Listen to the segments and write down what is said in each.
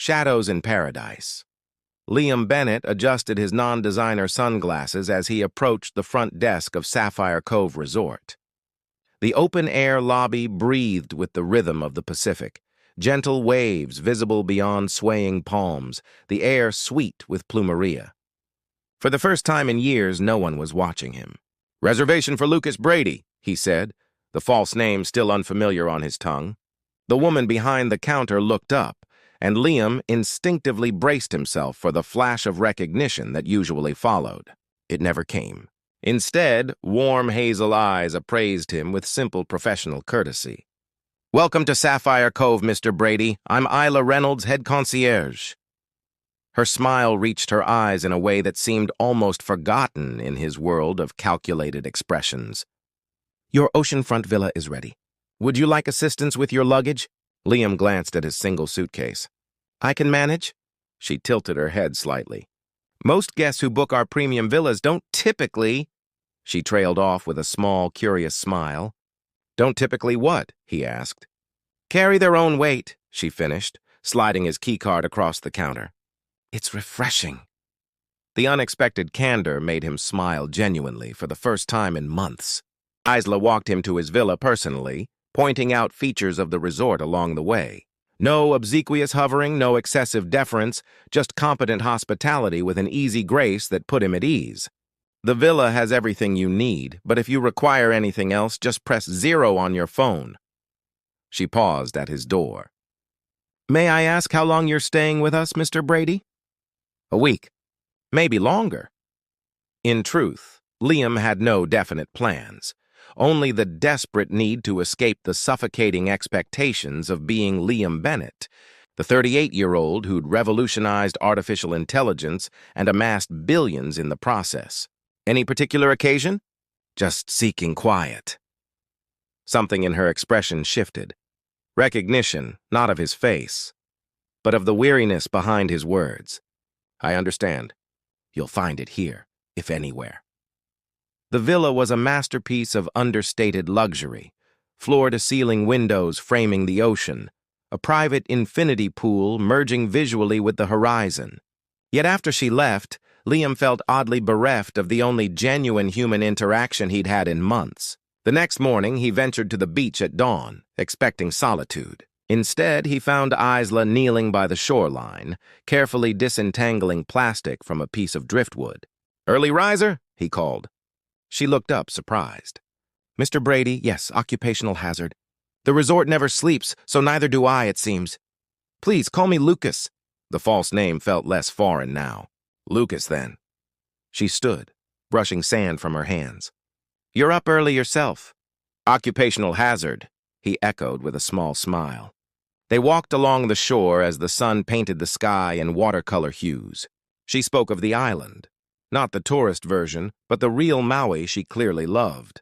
Shadows in Paradise. Liam Bennett adjusted his non-designer sunglasses as he approached the front desk of Sapphire Cove Resort. The open-air lobby breathed with the rhythm of the Pacific, gentle waves visible beyond swaying palms, the air sweet with plumeria. For the first time in years, no one was watching him. "Reservation for Lucas Brady," he said, the false name still unfamiliar on his tongue. The woman behind the counter looked up, and Liam instinctively braced himself for the flash of recognition that usually followed. It never came. Instead, warm hazel eyes appraised him with simple professional courtesy. "Welcome to Sapphire Cove, Mr. Brady. I'm Isla Reynolds, head concierge." Her smile reached her eyes in a way that seemed almost forgotten in his world of calculated expressions. "Your oceanfront villa is ready. Would you like assistance with your luggage?" Liam glanced at his single suitcase. "I can manage." She tilted her head slightly. "Most guests who book our premium villas don't typically—" She trailed off with a small, curious smile. "Don't typically what?" he asked. "Carry their own weight," she finished, sliding his keycard across the counter. "It's refreshing." The unexpected candor made him smile genuinely for the first time in months. Isla walked him to his villa personally, pointing out features of the resort along the way. No obsequious hovering, no excessive deference, just competent hospitality with an easy grace that put him at ease. "The villa has everything you need, but if you require anything else, just press 0 on your phone." She paused at his door. "May I ask how long you're staying with us, Mr. Brady?" "A week. Maybe longer." In truth, Liam had no definite plans. Only the desperate need to escape the suffocating expectations of being Liam Bennett, the 38-year-old who'd revolutionized artificial intelligence and amassed billions in the process. "Any particular occasion?" "Just seeking quiet." Something in her expression shifted. Recognition, not of his face, but of the weariness behind his words. "I understand. You'll find it here, if anywhere." The villa was a masterpiece of understated luxury, floor-to-ceiling windows framing the ocean, a private infinity pool merging visually with the horizon. Yet after she left, Liam felt oddly bereft of the only genuine human interaction he'd had in months. The next morning, he ventured to the beach at dawn, expecting solitude. Instead, he found Isla kneeling by the shoreline, carefully disentangling plastic from a piece of driftwood. "Early riser?" he called. She looked up, surprised. "Mr. Brady, yes, occupational hazard. The resort never sleeps, so neither do I, it seems. Please, call me Lucas." The false name felt less foreign now. "Lucas, then." She stood, brushing sand from her hands. "You're up early yourself." "Occupational hazard," he echoed with a small smile. They walked along the shore as the sun painted the sky in watercolor hues. She spoke of the island. Not the tourist version, but the real Maui she clearly loved.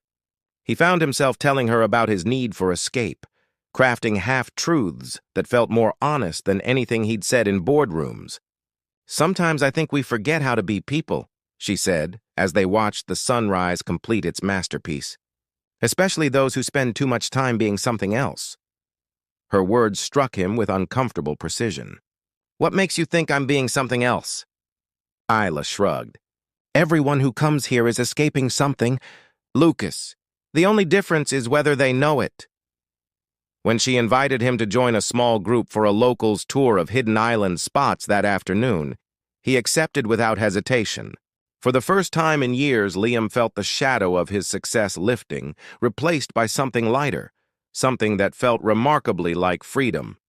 He found himself telling her about his need for escape, crafting half-truths that felt more honest than anything he'd said in boardrooms. "Sometimes I think we forget how to be people," she said, as they watched the sunrise complete its masterpiece. "Especially those who spend too much time being something else." Her words struck him with uncomfortable precision. "What makes you think I'm being something else?" Isla shrugged. "Everyone who comes here is escaping something. Lucas, the only difference is whether they know it." When she invited him to join a small group for a locals tour of hidden island spots that afternoon, he accepted without hesitation. For the first time in years, Liam felt the shadow of his success lifting, replaced by something lighter, something that felt remarkably like freedom.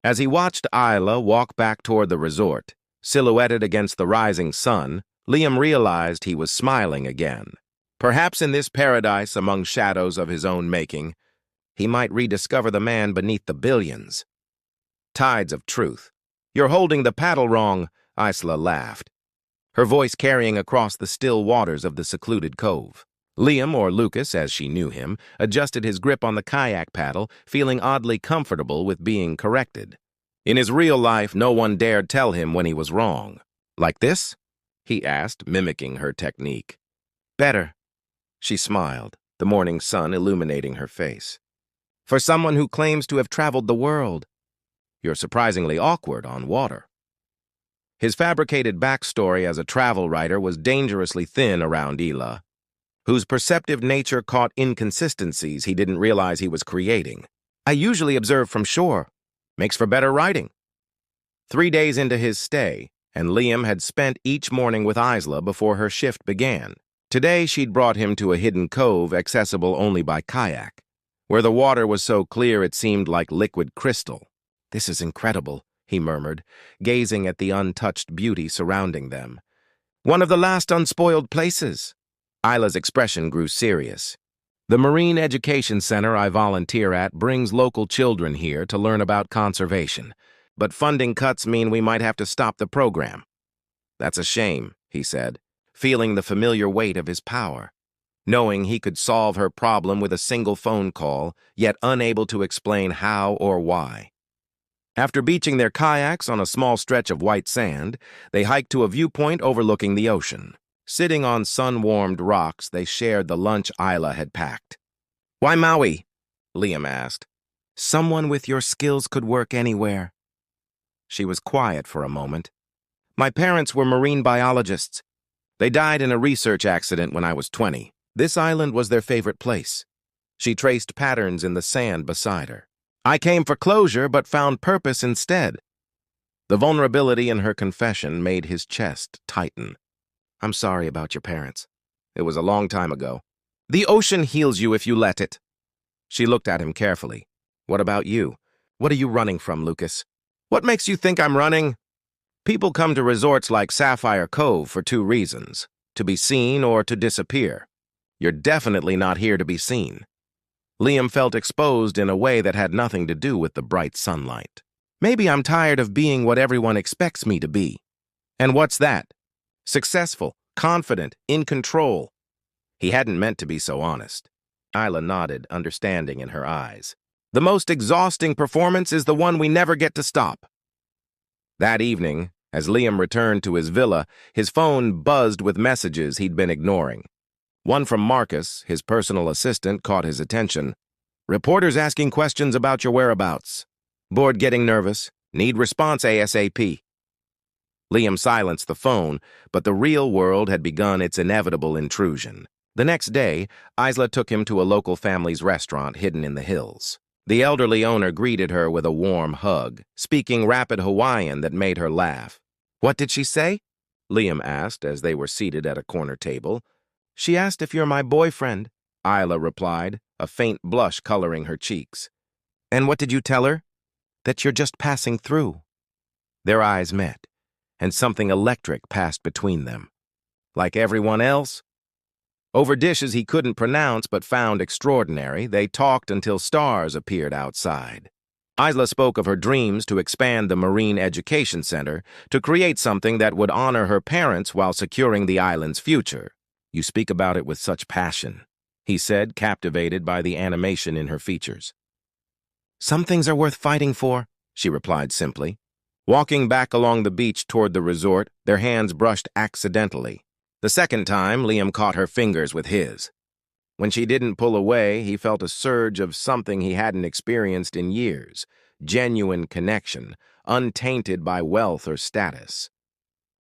As he watched Isla walk back toward the resort, silhouetted against the rising sun, Liam realized he was smiling again. Perhaps in this paradise among shadows of his own making, he might rediscover the man beneath the billions. "Tides of truth. You're holding the paddle wrong," Isla laughed, her voice carrying across the still waters of the secluded cove. Liam, or Lucas as she knew him, adjusted his grip on the kayak paddle, feeling oddly comfortable with being corrected. In his real life, no one dared tell him when he was wrong. "Like this?" he asked, mimicking her technique. "Better." She smiled, the morning sun illuminating her face. "For someone who claims to have traveled the world." You're surprisingly awkward on water. His fabricated backstory as a travel writer was dangerously thin around Ela, whose perceptive nature caught inconsistencies he didn't realize he was creating. I usually observe from shore. Makes for better writing. 3 days into his stay, and Liam had spent each morning with Isla before her shift began. Today, she'd brought him to a hidden cove accessible only by kayak, where the water was so clear it seemed like liquid crystal. "This is incredible," he murmured, gazing at the untouched beauty surrounding them. "One of the last unspoiled places." Isla's expression grew serious. "The Marine Education Center I volunteer at brings local children here to learn about conservation, but funding cuts mean we might have to stop the program." "That's a shame," he said, feeling the familiar weight of his power, knowing he could solve her problem with a single phone call, yet unable to explain how or why. After beaching their kayaks on a small stretch of white sand, they hiked to a viewpoint overlooking the ocean. Sitting on sun-warmed rocks, they shared the lunch Isla had packed. "Why Maui?" Liam asked. "Someone with your skills could work anywhere." She was quiet for a moment. "My parents were marine biologists. They died in a research accident when I was 20. This island was their favorite place." She traced patterns in the sand beside her. "I came for closure, but found purpose instead." The vulnerability in her confession made his chest tighten. "I'm sorry about your parents. It was a long time ago." "The ocean heals you if you let it." She looked at him carefully. "What about you? What are you running from, Lucas?" "What makes you think I'm running?" "People come to resorts like Sapphire Cove for 2 reasons, to be seen or to disappear. You're definitely not here to be seen." Liam felt exposed in a way that had nothing to do with the bright sunlight. "Maybe I'm tired of being what everyone expects me to be." "And what's that?" "Successful, confident, in control." He hadn't meant to be so honest. Isla nodded, understanding in her eyes. "The most exhausting performance is the one we never get to stop." That evening, as Liam returned to his villa, his phone buzzed with messages he'd been ignoring. One from Marcus, his personal assistant, caught his attention. "Reporters asking questions about your whereabouts. Bored getting nervous. Need response ASAP." Liam silenced the phone, but the real world had begun its inevitable intrusion. The next day, Isla took him to a local family's restaurant hidden in the hills. The elderly owner greeted her with a warm hug, speaking rapid Hawaiian that made her laugh. "What did she say?" Liam asked as they were seated at a corner table. "She asked if you're my boyfriend," Isla replied, a faint blush coloring her cheeks. "And what did you tell her?" "That you're just passing through." Their eyes met, and something electric passed between them. "Like everyone else?" Over dishes he couldn't pronounce but found extraordinary, they talked until stars appeared outside. Isla spoke of her dreams to expand the Marine Education Center, to create something that would honor her parents while securing the island's future. "You speak about it with such passion," he said, captivated by the animation in her features. "Some things are worth fighting for," she replied simply. Walking back along the beach toward the resort, their hands brushed accidentally. The second time, Liam caught her fingers with his. When she didn't pull away, he felt a surge of something he hadn't experienced in years, genuine connection, untainted by wealth or status.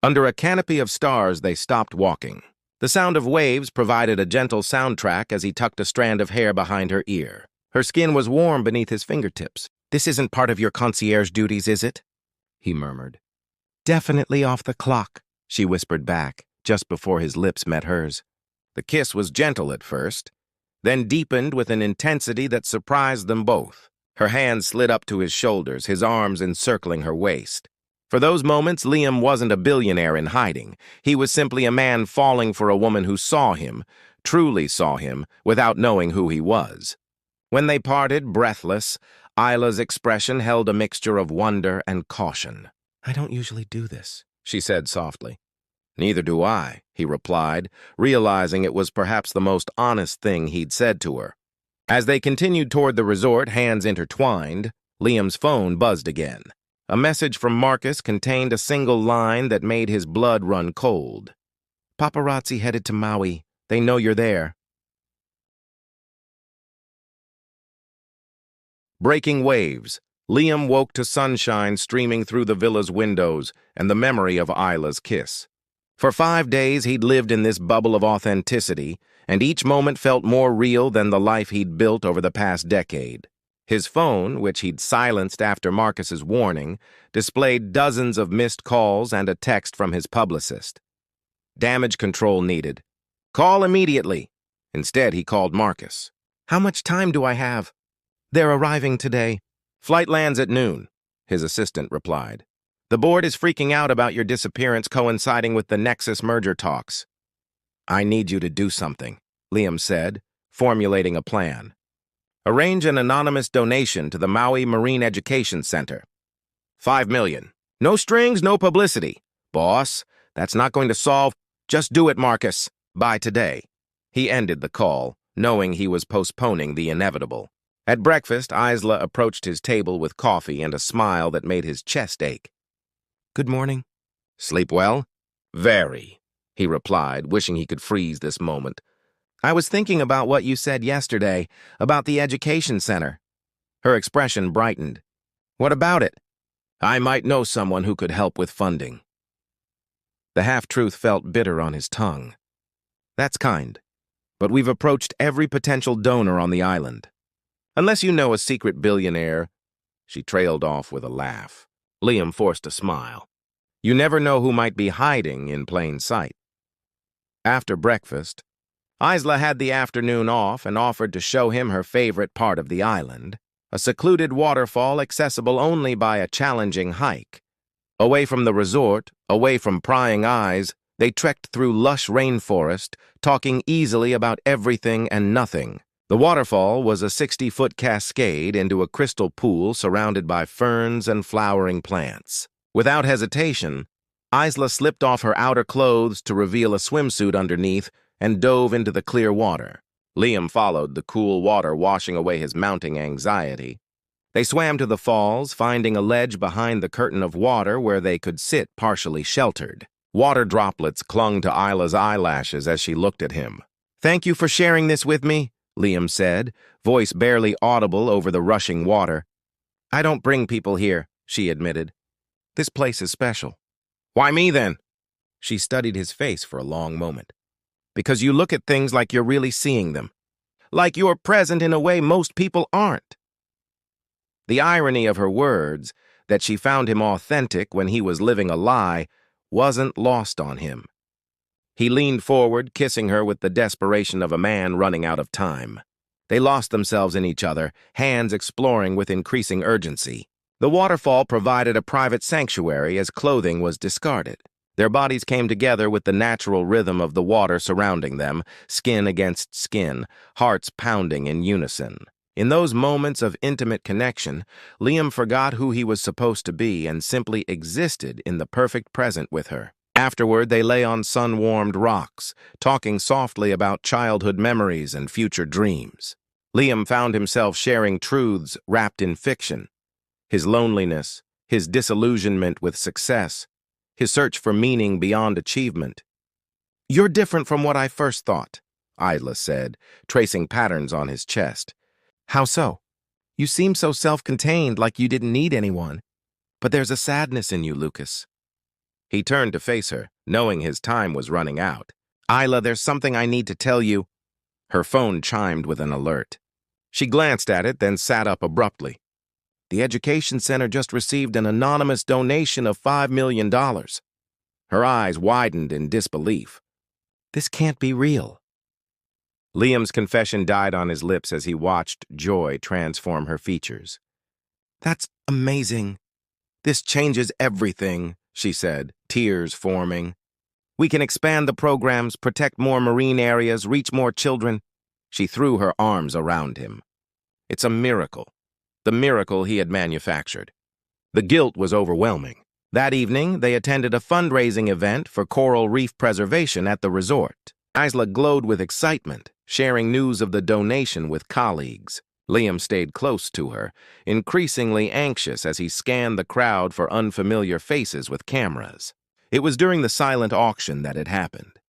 Under a canopy of stars, they stopped walking. The sound of waves provided a gentle soundtrack as he tucked a strand of hair behind her ear. Her skin was warm beneath his fingertips. "This isn't part of your concierge duties, is it?" he murmured. "Definitely off the clock," she whispered back, just before his lips met hers. The kiss was gentle at first, then deepened with an intensity that surprised them both. Her hands slid up to his shoulders, his arms encircling her waist. For those moments, Liam wasn't a billionaire in hiding. He was simply a man falling for a woman who saw him, truly saw him, without knowing who he was. When they parted, breathless, Isla's expression held a mixture of wonder and caution. "I don't usually do this," she said softly. "Neither do I," he replied, realizing it was perhaps the most honest thing he'd said to her. As they continued toward the resort, hands intertwined, Liam's phone buzzed again. A message from Marcus contained a single line that made his blood run cold. "Paparazzi headed to Maui. They know you're there." Breaking waves, Liam woke to sunshine streaming through the villa's windows and the memory of Isla's kiss. For 5 days, he'd lived in this bubble of authenticity, and each moment felt more real than the life he'd built over the past decade. His phone, which he'd silenced after Marcus's warning, displayed dozens of missed calls and a text from his publicist. Damage control needed. Call immediately. Instead, he called Marcus. How much time do I have? They're arriving today. Flight lands at noon, his assistant replied. The board is freaking out about your disappearance coinciding with the Nexus merger talks. I need you to do something, Liam said, formulating a plan. Arrange an anonymous donation to the Maui Marine Education Center. 5 million. No strings, no publicity. Boss, that's not going to solve. Just do it, Marcus. By today. He ended the call, knowing he was postponing the inevitable. At breakfast, Isla approached his table with coffee and a smile that made his chest ache. Good morning. Sleep well? Very, he replied, wishing he could freeze this moment. I was thinking about what you said yesterday, about the education center. Her expression brightened. What about it? I might know someone who could help with funding. The half-truth felt bitter on his tongue. That's kind, but we've approached every potential donor on the island. Unless you know a secret billionaire, she trailed off with a laugh. Liam forced a smile. You never know who might be hiding in plain sight. After breakfast, Isla had the afternoon off and offered to show him her favorite part of the island, a secluded waterfall accessible only by a challenging hike. Away from the resort, away from prying eyes, they trekked through lush rainforest, talking easily about everything and nothing. The waterfall was a 60-foot cascade into a crystal pool surrounded by ferns and flowering plants. Without hesitation, Isla slipped off her outer clothes to reveal a swimsuit underneath and dove into the clear water. Liam followed, the cool water washing away his mounting anxiety. They swam to the falls, finding a ledge behind the curtain of water where they could sit partially sheltered. Water droplets clung to Isla's eyelashes as she looked at him. Thank you for sharing this with me, Liam said, voice barely audible over the rushing water. I don't bring people here, she admitted. This place is special. Why me then? She studied his face for a long moment. Because you look at things like you're really seeing them. Like you're present in a way most people aren't. The irony of her words, that she found him authentic when he was living a lie, wasn't lost on him. He leaned forward, kissing her with the desperation of a man running out of time. They lost themselves in each other, hands exploring with increasing urgency. The waterfall provided a private sanctuary as clothing was discarded. Their bodies came together with the natural rhythm of the water surrounding them, skin against skin, hearts pounding in unison. In those moments of intimate connection, Liam forgot who he was supposed to be and simply existed in the perfect present with her. Afterward, they lay on sun-warmed rocks, talking softly about childhood memories and future dreams. Liam found himself sharing truths wrapped in fiction. His loneliness, his disillusionment with success, his search for meaning beyond achievement. You're different from what I first thought, Isla said, tracing patterns on his chest. How so? You seem so self-contained, like you didn't need anyone. But there's a sadness in you, Lucas. He turned to face her, knowing his time was running out. Isla, there's something I need to tell you. Her phone chimed with an alert. She glanced at it, then sat up abruptly. The education center just received an anonymous donation of $5 million. Her eyes widened in disbelief. This can't be real. Liam's confession died on his lips as he watched joy transform her features. That's amazing. This changes everything, she said, tears forming. We can expand the programs, protect more marine areas, reach more children. She threw her arms around him. It's a miracle. The miracle he had manufactured. The guilt was overwhelming. That evening, they attended a fundraising event for coral reef preservation at the resort. Isla glowed with excitement, sharing news of the donation with colleagues. Liam stayed close to her, increasingly anxious as he scanned the crowd for unfamiliar faces with cameras. It was during the silent auction that it happened.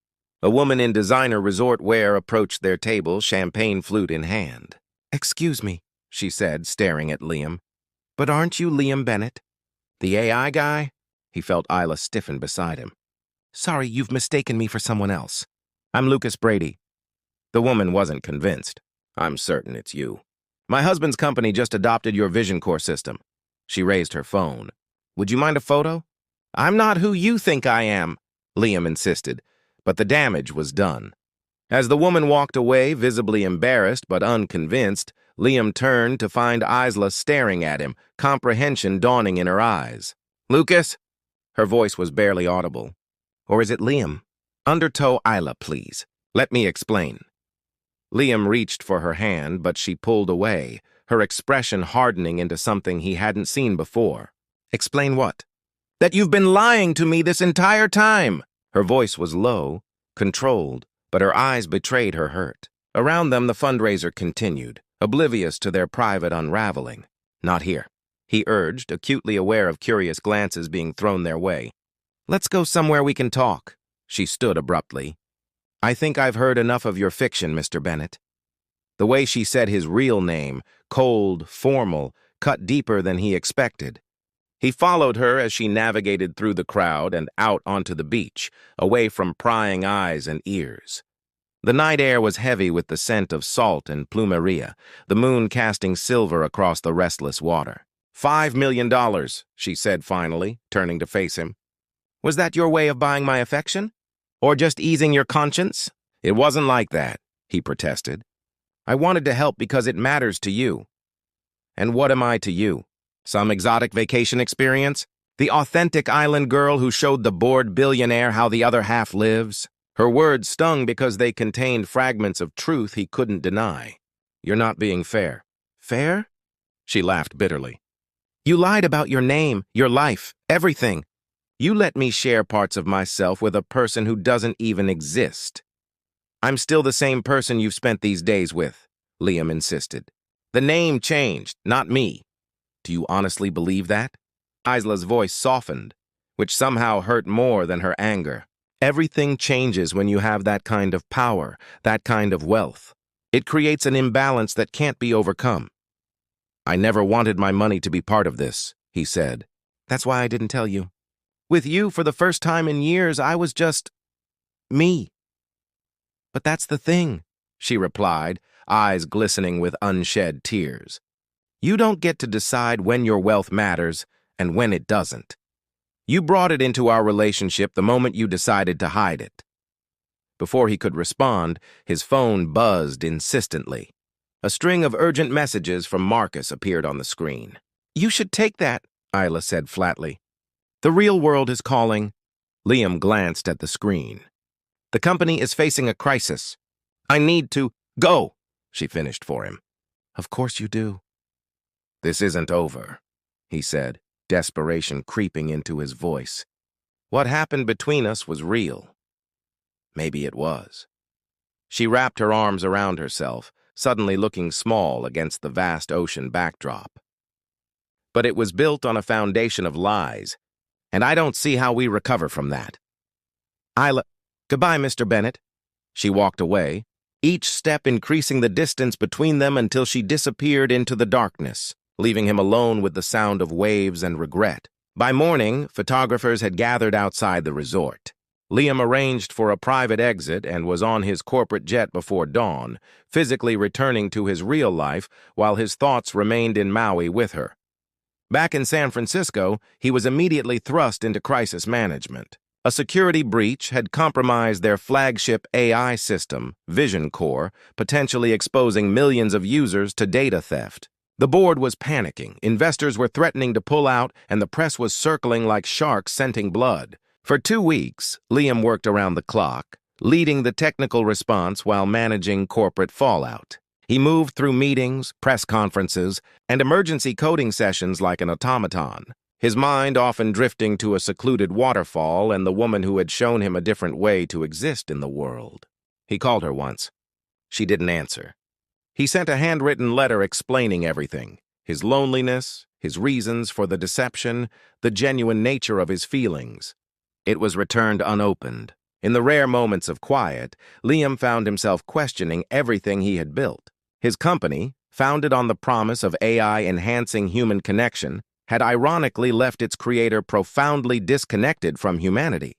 A woman in designer resort wear approached their table, champagne flute in hand. Excuse me, she said, staring at Liam. But aren't you Liam Bennett? The AI guy? He felt Isla stiffen beside him. Sorry, you've mistaken me for someone else. I'm Lucas Brady. The woman wasn't convinced. I'm certain it's you. My husband's company just adopted your vision core system. She raised her phone. Would you mind a photo? I'm not who you think I am, Liam insisted, but the damage was done. As the woman walked away, visibly embarrassed but unconvinced, Liam turned to find Isla staring at him, comprehension dawning in her eyes. Lucas? Her voice was barely audible. Or is it Liam? Undertow Isla, please. Let me explain. Liam reached for her hand, but she pulled away, her expression hardening into something he hadn't seen before. Explain what? That you've been lying to me this entire time. Her voice was low, controlled, but her eyes betrayed her hurt. Around them, the fundraiser continued, oblivious to their private unraveling. Not here, he urged, acutely aware of curious glances being thrown their way. Let's go somewhere we can talk. She stood abruptly. I think I've heard enough of your fiction, Mr. Bennett. The way she said his real name, cold, formal, cut deeper than he expected. He followed her as she navigated through the crowd and out onto the beach, away from prying eyes and ears. The night air was heavy with the scent of salt and plumeria, the moon casting silver across the restless water. $5 million, she said finally, turning to face him. Was that your way of buying my affection? Or just easing your conscience? It wasn't like that, he protested. I wanted to help because it matters to you. And what am I to you? Some exotic vacation experience? The authentic island girl who showed the bored billionaire how the other half lives? Her words stung because they contained fragments of truth he couldn't deny. You're not being fair. Fair? She laughed bitterly. You lied about your name, your life, everything. You let me share parts of myself with a person who doesn't even exist. I'm still the same person you've spent these days with, Liam insisted. The name changed, not me. Do you honestly believe that? Isla's voice softened, which somehow hurt more than her anger. Everything changes when you have that kind of power, that kind of wealth. It creates an imbalance that can't be overcome. I never wanted my money to be part of this, he said. That's why I didn't tell you. With you, for the first time in years, I was just me. But that's the thing, she replied, eyes glistening with unshed tears. You don't get to decide when your wealth matters and when it doesn't. You brought it into our relationship the moment you decided to hide it. Before he could respond, his phone buzzed insistently. A string of urgent messages from Marcus appeared on the screen. You should take that, Isla said flatly. The real world is calling. Liam glanced at the screen. The company is facing a crisis. I need to go, she finished for him. Of course you do. This isn't over, he said, desperation creeping into his voice. What happened between us was real. Maybe it was. She wrapped her arms around herself, suddenly looking small against the vast ocean backdrop. But it was built on a foundation of lies, and I don't see how we recover from that. Goodbye, Mr. Bennett. She walked away, each step increasing the distance between them until she disappeared into the darkness, leaving him alone with the sound of waves and regret. By morning, photographers had gathered outside the resort. Liam arranged for a private exit and was on his corporate jet before dawn, physically returning to his real life while his thoughts remained in Maui with her. Back in San Francisco, he was immediately thrust into crisis management. A security breach had compromised their flagship AI system, Vision Core, potentially exposing millions of users to data theft. The board was panicking, investors were threatening to pull out, and the press was circling like sharks scenting blood. For 2 weeks, Liam worked around the clock, leading the technical response while managing corporate fallout. He moved through meetings, press conferences, and emergency coding sessions like an automaton, his mind often drifting to a secluded waterfall and the woman who had shown him a different way to exist in the world. He called her once. She didn't answer. He sent a handwritten letter explaining everything, his loneliness, his reasons for the deception, the genuine nature of his feelings. It was returned unopened. In the rare moments of quiet, Liam found himself questioning everything he had built. His company, founded on the promise of AI enhancing human connection, had ironically left its creator profoundly disconnected from humanity.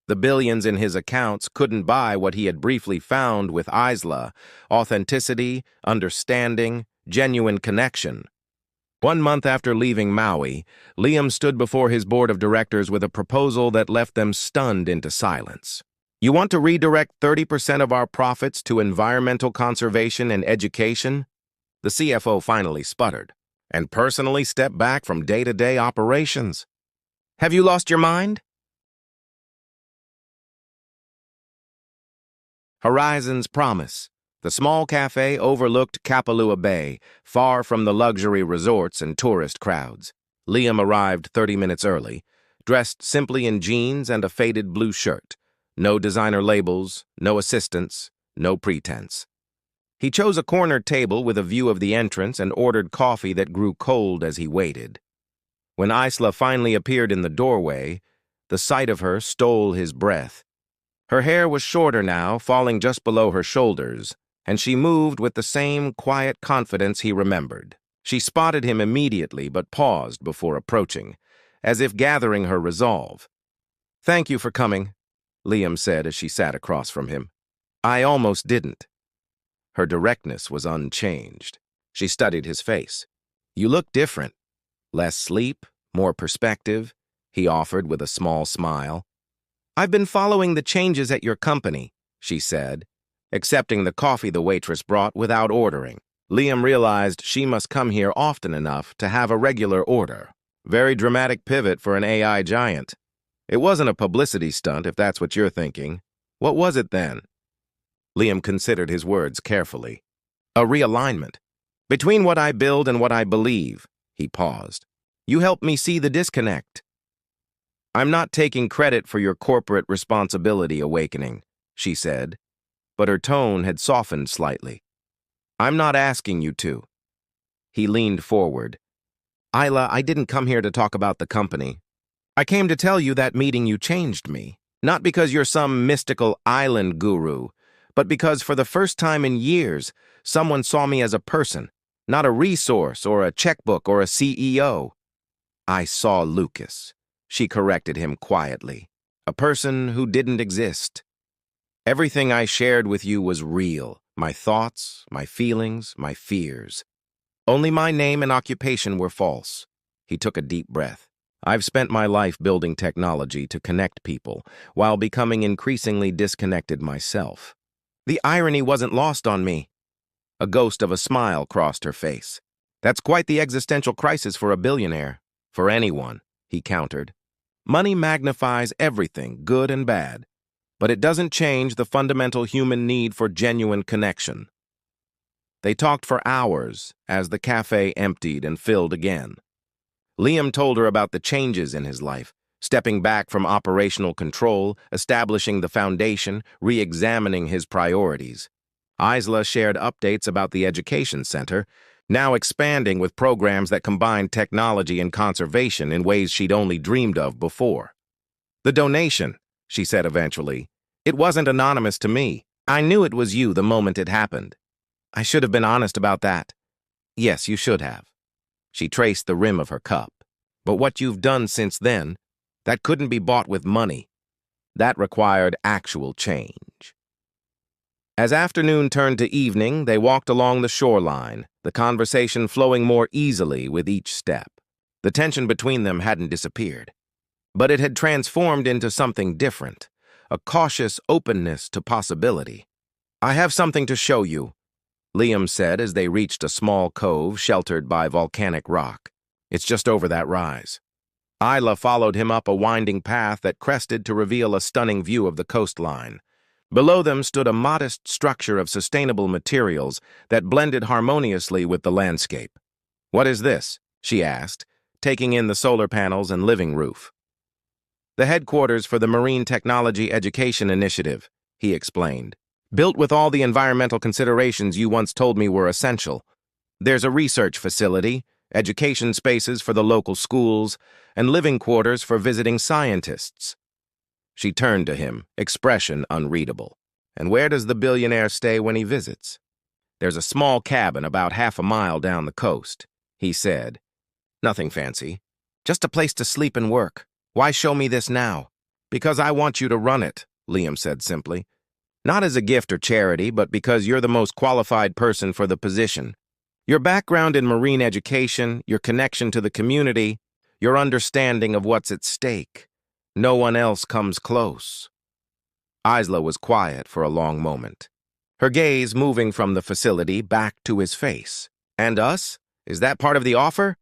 The billions in his accounts couldn't buy what he had briefly found with Isla: authenticity, understanding, genuine connection. 1 month after leaving Maui, Liam stood before his board of directors with a proposal that left them stunned into silence. "You want to redirect 30% of our profits to environmental conservation and education?" The CFO finally sputtered, "And personally step back from day-to-day operations. Have you lost your mind?" Horizon's Promise. The small cafe overlooked Kapalua Bay, far from the luxury resorts and tourist crowds. Liam arrived 30 minutes early, dressed simply in jeans and a faded blue shirt. No designer labels, no assistants, no pretense. He chose a cornered table with a view of the entrance and ordered coffee that grew cold as he waited. When Isla finally appeared in the doorway, the sight of her stole his breath. Her hair was shorter now, falling just below her shoulders, and she moved with the same quiet confidence he remembered. She spotted him immediately but paused before approaching, as if gathering her resolve. "Thank you for coming," Liam said as she sat across from him. "I almost didn't." Her directness was unchanged. She studied his face. "You look different. Less sleep, more perspective," he offered with a small smile. "I've been following the changes at your company," she said, accepting the coffee the waitress brought without ordering. Liam realized she must come here often enough to have a regular order. Very dramatic pivot for an AI giant. It wasn't a publicity stunt, if that's what you're thinking. What was it then? Liam considered his words carefully. "A realignment. Between what I build and what I believe," he paused. "You helped me see the disconnect." "I'm not taking credit for your corporate responsibility awakening," she said, but her tone had softened slightly. "I'm not asking you to." He leaned forward. "Isla, I didn't come here to talk about the company. I came to tell you that meeting you changed me, not because you're some mystical island guru, but because for the first time in years, someone saw me as a person, not a resource or a checkbook or a CEO. I saw Lucas," she corrected him quietly, "a person who didn't exist. Everything I shared with you was real, my thoughts, my feelings, my fears. Only my name and occupation were false." He took a deep breath. "I've spent my life building technology to connect people, while becoming increasingly disconnected myself. The irony wasn't lost on me." A ghost of a smile crossed her face. "That's quite the existential crisis for a billionaire. For anyone," he countered. "Money magnifies everything, good and bad, but it doesn't change the fundamental human need for genuine connection." They talked for hours as the cafe emptied and filled again. Liam told her about the changes in his life, stepping back from operational control, establishing the foundation, re-examining his priorities. Isla shared updates about the education center, now expanding with programs that combine technology and conservation in ways she'd only dreamed of before. "The donation," she said eventually, "it wasn't anonymous to me. I knew it was you the moment it happened. I should have been honest about that." "Yes, you should have." She traced the rim of her cup. "But what you've done since then, that couldn't be bought with money. That required actual change." As afternoon turned to evening, they walked along the shoreline, the conversation flowing more easily with each step. The tension between them hadn't disappeared, but it had transformed into something different, a cautious openness to possibility. "I have something to show you," Liam said as they reached a small cove sheltered by volcanic rock. "It's just over that rise." Isla followed him up a winding path that crested to reveal a stunning view of the coastline. Below them stood a modest structure of sustainable materials that blended harmoniously with the landscape. "What is this?" she asked, taking in the solar panels and living roof. "The headquarters for the Marine Technology Education Initiative," he explained. "Built with all the environmental considerations you once told me were essential. There's a research facility, education spaces for the local schools, and living quarters for visiting scientists." She turned to him, expression unreadable. "And where does the billionaire stay when he visits?" There's a small cabin about half a mile down the coast, he said. Nothing fancy. Just a place to sleep and work. Why show me this now? Because I want you to run it, Liam said simply. Not as a gift or charity, but because you're the most qualified person for the position. Your background in marine education, your connection to the community, your understanding of what's at stake. No one else comes close. Isla was quiet for a long moment, her gaze moving from the facility back to his face. And us? Is that part of the offer?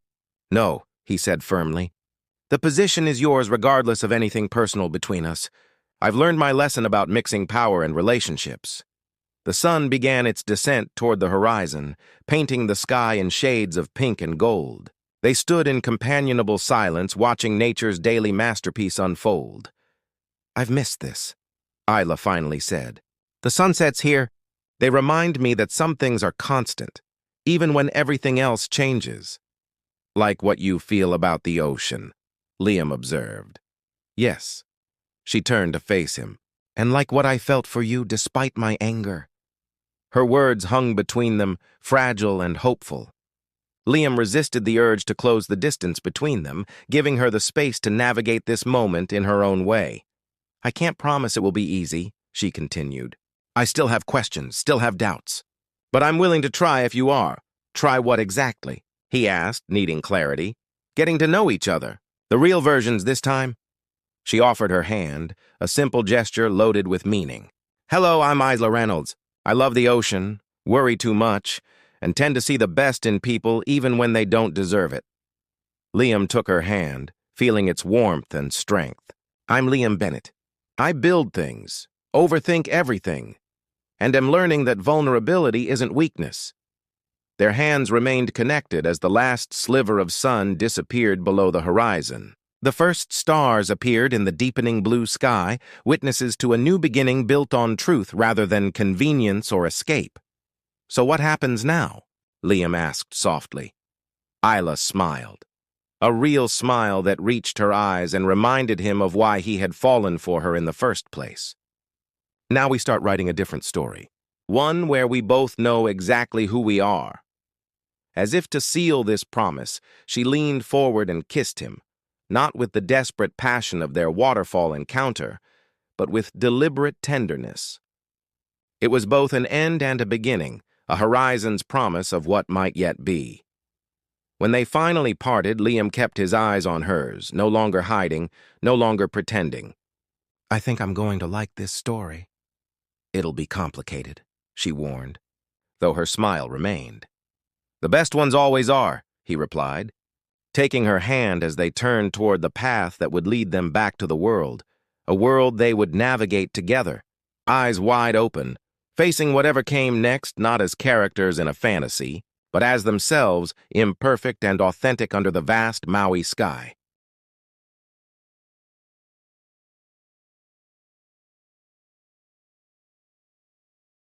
No, he said firmly. The position is yours regardless of anything personal between us. I've learned my lesson about mixing power and relationships. The sun began its descent toward the horizon, painting the sky in shades of pink and gold. They stood in companionable silence, watching nature's daily masterpiece unfold. I've missed this, Isla finally said. The sunsets here, they remind me that some things are constant, even when everything else changes. Like what you feel about the ocean, Liam observed. Yes. She turned to face him. And like what I felt for you despite my anger. Her words hung between them, fragile and hopeful. Liam resisted the urge to close the distance between them, giving her the space to navigate this moment in her own way. I can't promise it will be easy, she continued. I still have questions, still have doubts. But I'm willing to try if you are. Try what exactly? He asked, needing clarity. Getting to know each other. The real versions this time? She offered her hand, a simple gesture loaded with meaning. Hello, I'm Isla Reynolds. I love the ocean, worry too much, and tend to see the best in people even when they don't deserve it. Liam took her hand, feeling its warmth and strength. I'm Liam Bennett. I build things, overthink everything, and am learning that vulnerability isn't weakness. Their hands remained connected as the last sliver of sun disappeared below the horizon. The first stars appeared in the deepening blue sky, witnesses to a new beginning built on truth rather than convenience or escape. So what happens now? Liam asked softly. Isla smiled. A real smile that reached her eyes and reminded him of why he had fallen for her in the first place. Now we start writing a different story. One where we both know exactly who we are. As if to seal this promise, she leaned forward and kissed him. Not with the desperate passion of their waterfall encounter, but with deliberate tenderness. It was both an end and a beginning, a horizon's promise of what might yet be. When they finally parted, Liam kept his eyes on hers, no longer hiding, no longer pretending. I think I'm going to like this story. It'll be complicated, she warned, though her smile remained. The best ones always are, he replied, taking her hand as they turned toward the path that would lead them back to the world, a world they would navigate together, eyes wide open, facing whatever came next not as characters in a fantasy, but as themselves, imperfect and authentic under the vast Maui sky.